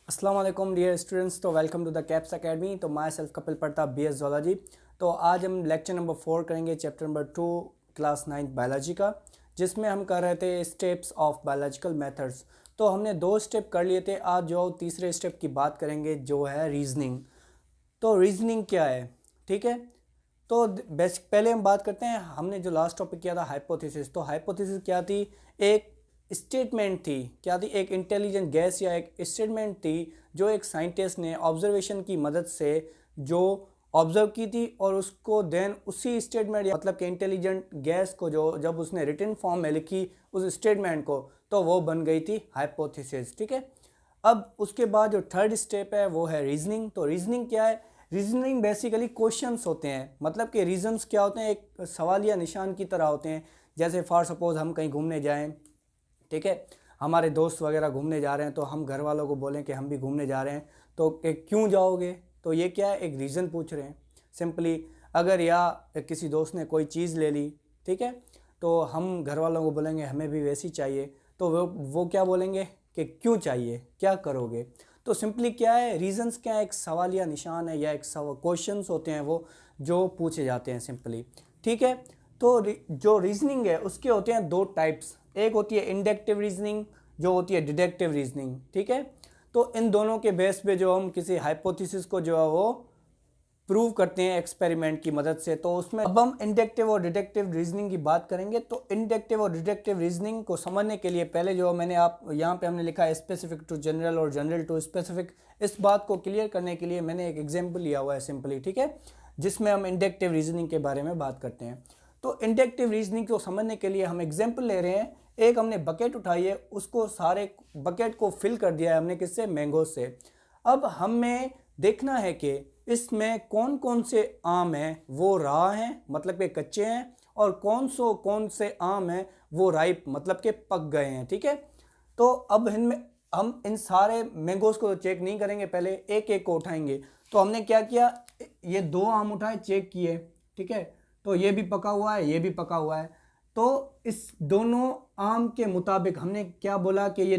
अस्सलाम वालेकुम dear students. तो welcome to the Caps academy. तो myself Kapil Pratap BS zoology. तो आज हम लेक्चर नंबर 4 करेंगे, चैप्टर नंबर 2 क्लास 9 बायोलॉजी का, जिसमें हम कर रहे थे स्टेप्स ऑफ बायोलॉजिकल मेथड्स। तो हमने 2 स्टेप कर लिए थे। आज जो तीसरे स्टेप की बात करेंगे जो है रीजनिंग। तो रीजनिंग क्या है, ठीक है। तो बेसिक पहले हम बात करते हैं, हमने जो लास्ट टॉपिक किया था हाइपोथेसिस। तो हाइपोथेसिस क्या थी? एक स्टेटमेंट थी। क्या थी? एक इंटेलिजेंट गैस या एक स्टेटमेंट थी जो एक साइंटिस्ट ने ऑब्जर्वेशन की मदद से जो ऑब्जर्व की थी, और उसको देन उसी स्टेटमेंट मतलब कि इंटेलिजेंट गैस को जो जब उसने रिटन फॉर्म में लिखी उस स्टेटमेंट को, तो वो बन गई थी हाइपोथेसिस, ठीक है। अब उसके बाद जो थर्ड स्टेप है वो है रीजनिंग। तो रीजनिंग क्या है? रीजनिंग बेसिकली क्वेश्चंस होते हैं, मतलब कि रीजंस क्या होते हैं, एक सवालिया निशान की तरह होते हैं। जैसे फॉर सपोज हम कहीं घूमने जाएं, ठीक है, हमारे दोस्त वगैरह घूमने जा रहे हैं, तो हम घर वालों को बोलें कि हम भी घूमने जा रहे हैं, तो कि क्यों जाओगे? तो ये क्या है? एक रीज़न पूछ रहे हैं सिंपली। अगर या किसी दोस्त ने कोई चीज़ ले ली, ठीक है, तो हम घर वालों को बोलेंगे हमें भी वैसी चाहिए, तो वो क्या बोलेंगे कि क्यों चाहिए, क्या करोगे? तो सिंपली क्या है, रीजंस क्या है? एक सवालिया निशान है या एक क्वेश्चंस होते हैं वो जो पूछे जाते हैं सिंपली, ठीक है। तो जो रीजनिंग है उसके होते हैं 2 टाइप्स। एक होती है इंडक्टिव रीजनिंग, जो होती है डिडक्टिव रीजनिंग, ठीक है। तो इन दोनों के बेस पे जो हम किसी हाइपोथेसिस को जो है वो प्रूव करते हैं एक्सपेरिमेंट की मदद से। तो उसमें अब हम इंडक्टिव और डिडक्टिव रीजनिंग की बात करेंगे। तो इंडक्टिव और डिडक्टिव रीजनिंग को समझने के लिए पहले जो मैंने आप यहाँ पे हमने लिखा है स्पेसिफिक टू जनरल और जनरल टू स्पेसिफिक, इस बात को क्लियर करने के लिए मैंने एक एग्जाम्पल लिया हुआ है सिंपली, ठीक है, जिसमें हम इंडक्टिव रीजनिंग के बारे में बात करते हैं। तो इंडक्टिव रीजनिंग को समझने के लिए हम एग्जाम्पल ले रहे हैं। एक हमने बकेट उठाई है, उसको सारे बकेट को फिल कर दिया है हमने, किससे? मैंगो से। अब हमें देखना है कि इसमें कौन कौन से आम हैं वो रा हैं, मतलब कि कच्चे हैं, और कौन से आम हैं वो राइप, मतलब कि पक गए हैं, ठीक है। तो अब इनमें हम इन सारे मैंगोज को चेक नहीं करेंगे, पहले एक एक को उठाएंगे। तो हमने क्या किया, ये 2 आम उठाए, चेक किए, ठीक है, तो ये भी पका हुआ है, ये भी पका हुआ है। तो इस दोनों आम के मुताबिक हमने क्या बोला कि ये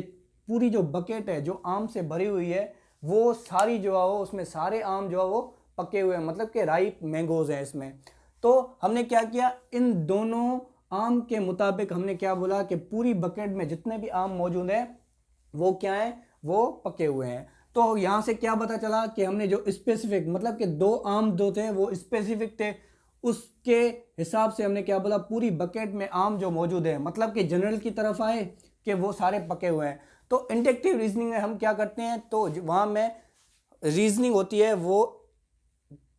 पूरी जो बकेट है जो आम से भरी हुई है, वो सारी जो है वो उसमें सारे आम जो है वो पके हुए हैं, मतलब कि राइप मैंगोज हैं इसमें। तो हमने क्या किया, इन दोनों आम के मुताबिक हमने क्या बोला कि पूरी बकेट में जितने भी आम मौजूद हैं वो क्या है, वो पके हुए हैं। तो यहां से क्या पता चला कि हमने जो स्पेसिफिक, मतलब कि 2 आम जो थे वो स्पेसिफिक थे, उसके हिसाब से हमने क्या बोला, पूरी बकेट में आम जो मौजूद है, मतलब कि जनरल की तरफ आए कि वो सारे पके हुए हैं। तो इंडक्टिव रीजनिंग में हम क्या करते हैं, तो वहां में रीजनिंग होती है वो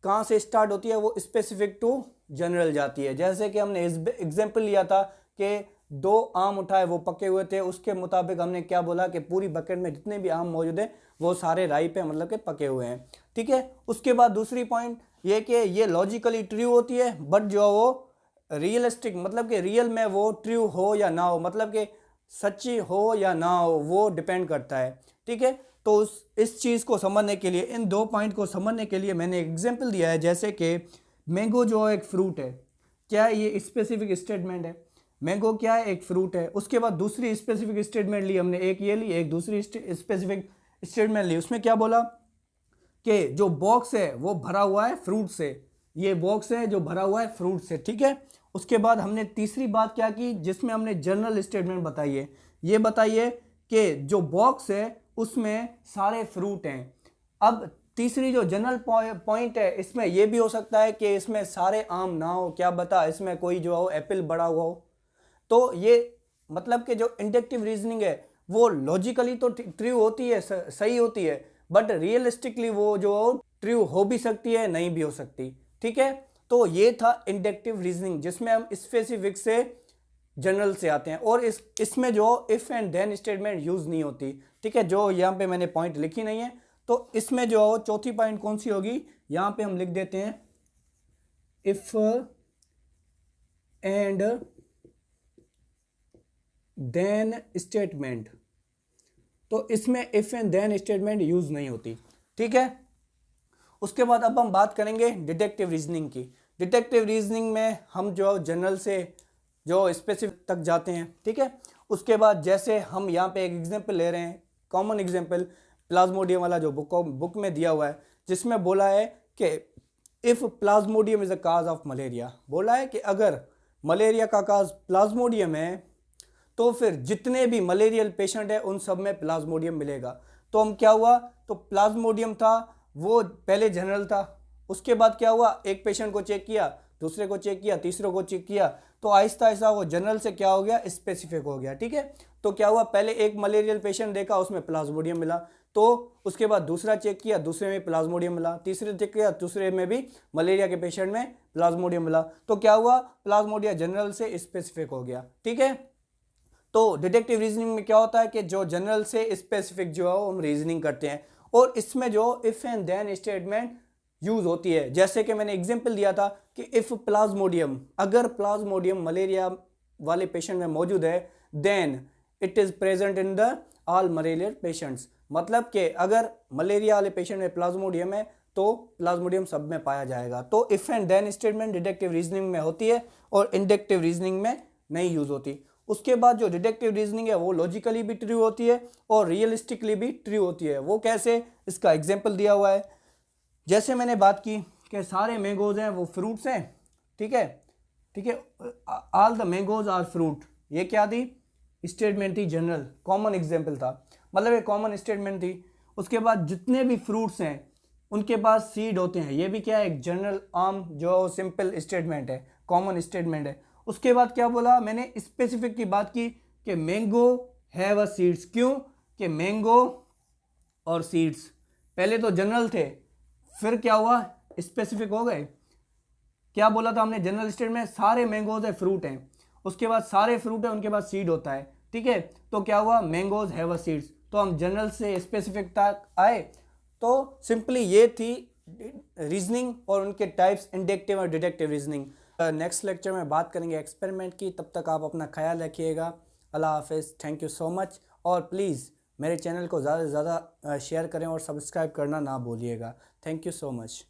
कहाँ से स्टार्ट होती है, वो स्पेसिफिक टू जनरल जाती है। जैसे कि हमने एग्जाम्पल लिया था कि 2 आम उठाए, वो पके हुए थे, उसके मुताबिक हमने क्या बोला कि पूरी बकेट में जितने भी आम मौजूद है वो सारे राइप है, मतलब कि पके हुए हैं, ठीक है। उसके बाद दूसरी पॉइंट ये कि ये लॉजिकली ट्रू होती है, बट जो वो रियलिस्टिक, मतलब कि रियल में वो ट्रू हो या ना हो, मतलब कि सच्ची हो या ना हो, वो डिपेंड करता है, ठीक है। तो इस चीज़ को समझने के लिए, इन 2 पॉइंट को समझने के लिए मैंने एग्जाम्पल दिया है। जैसे कि मैंगो जो एक फ्रूट है, क्या है? ये स्पेसिफिक स्टेटमेंट है। मैंगो क्या है? एक फ्रूट है। उसके बाद दूसरी स्पेसिफिक स्टेटमेंट ली हमने, एक ये ली, एक दूसरी स्पेसिफिक स्टेटमेंट ली। उसमें क्या बोला कि जो बॉक्स है वो भरा हुआ है फ्रूट से, ये बॉक्स है जो भरा हुआ है फ्रूट से, ठीक है। उसके बाद हमने तीसरी बात क्या की, जिसमें हमने जनरल स्टेटमेंट बताई है, ये बताइए कि जो बॉक्स है उसमें सारे फ्रूट हैं। अब तीसरी जो जनरल पॉइंट है, इसमें यह भी हो सकता है कि इसमें सारे आम ना हो, क्या बता, इसमें कोई जो हो एप्पल बड़ा हुआ हो। तो ये मतलब कि जो इंडक्टिव रीजनिंग है वो लॉजिकली तो ट्रू होती है, सही होती है, बट रियलिस्टिकली वो जो ट्रू हो भी सकती है, नहीं भी हो सकती, ठीक है। तो ये था इंडक्टिव रीजनिंग, जिसमें हम स्पेसिफिक से जनरल से आते हैं, और इसमें जो if and then statement use नहीं होती, ठीक है, जो यहाँ पे मैंने पॉइंट लिखी नहीं है। तो इसमें जो चौथी पॉइंट कौन सी होगी, यहाँ पे हम लिख देते हैं इफ एंड देन स्टेटमेंट। तो इसमें if and then statement use नहीं होती, ठीक है। उसके बाद अब हम बात करेंगे डिडक्टिव रीजनिंग की। डिडक्टिव रीजनिंग में हम जो जनरल से जो स्पेसिफिक तक जाते हैं, ठीक है। उसके बाद जैसे हम यहाँ पे एक एग्जांपल ले रहे हैं, कॉमन एग्जांपल, प्लाज्मोडियम वाला जो बुक में दिया हुआ है, जिसमें बोला है कि if Plasmodium is a cause of malaria, बोला है कि अगर मलेरिया का काज प्लाज्मोडियम है तो फिर जितने भी मलेरियल पेशेंट है उन सब में प्लाज्मोडियम मिलेगा। तो हम क्या हुआ, तो प्लाज्मोडियम था वो पहले जनरल था, उसके बाद क्या हुआ, एक पेशेंट को चेक किया, दूसरे को चेक किया, तीसरे को चेक किया, तो आहिस्ता आहिस्ता वो जनरल से क्या हो गया, स्पेसिफिक हो गया। ठीक है, तो क्या हुआ, पहले एक मलेरियल पेशेंट देखा, उसमें प्लाज्मोडियम मिला, तो उसके बाद दूसरा चेक किया, दूसरे में प्लाज्मोडियम मिला, तीसरे चेक किया, दूसरे में भी मलेरिया के पेशेंट में प्लाज्मोडियम मिला, तो क्या हुआ, प्लाज्मोडियम जनरल से स्पेसिफिक हो गया। ठीक है, तो डिडक्टिव रीजनिंग में क्या होता है कि जो जनरल से स्पेसिफिक जो है वो हम रीजनिंग करते हैं, और इसमें जो if and then statement use होती है। जैसे कि मैंने एग्जांपल दिया था कि इफ प्लाज्मोडियम, अगर प्लाज्मोडियम मलेरिया वाले पेशेंट में मौजूद है, then it is present in the all malaria patients, मतलब कि अगर मलेरिया वाले पेशेंट में प्लाज्मोडियम है तो प्लाज्मोडियम सब में पाया जाएगा। तो if and then statement deductive reasoning में होती है और इंडक्टिव रीजनिंग में नहीं यूज होती। उसके बाद जो डिडक्टिव रीजनिंग है वो लॉजिकली भी ट्रू होती है और रियलिस्टिकली भी ट्रू होती है। वो कैसे, इसका एग्जांपल दिया हुआ है। जैसे मैंने बात की कि सारे मैंगोज हैं वो फ्रूट्स हैं, ठीक है, ठीक है, all the mangoes are fruit, ये क्या थी, स्टेटमेंट थी जनरल, कॉमन एग्जांपल था, मतलब एक कॉमन स्टेटमेंट थी। उसके बाद जितने भी फ्रूट्स हैं उनके पास सीड होते हैं, ये भी क्या है, एक जनरल आम जो सिंपल स्टेटमेंट है, कॉमन स्टेटमेंट है। उसके बाद क्या बोला मैंने, स्पेसिफिक की बात की कि मैंगो हैव अ सीड्स, क्यों कि मैंगो और सीड्स पहले तो जनरल थे, फिर क्या हुआ, स्पेसिफिक हो गए। क्या बोला था हमने, जनरल स्टेट में सारे मैंगोज है फ्रूट हैं, उसके बाद सारे फ्रूट है उनके पास सीड होता है। ठीक है, तो क्या हुआ, मैंगोज हैव अ सीड्स, तो हम जनरल से स्पेसिफिक तक आए। तो सिंपली ये थी रीजनिंग और उनके टाइप्स, इंडक्टिव और डिडक्टिव रीजनिंग। नेक्स्ट लेक्चर में बात करेंगे एक्सपेरिमेंट की, तब तक आप अपना ख्याल रखिएगा। अल्लाह हाफिज़, थैंक यू सो मच, और प्लीज़ मेरे चैनल को ज़्यादा से ज़्यादा शेयर करें और सब्सक्राइब करना ना भूलिएगा। Thank you so much.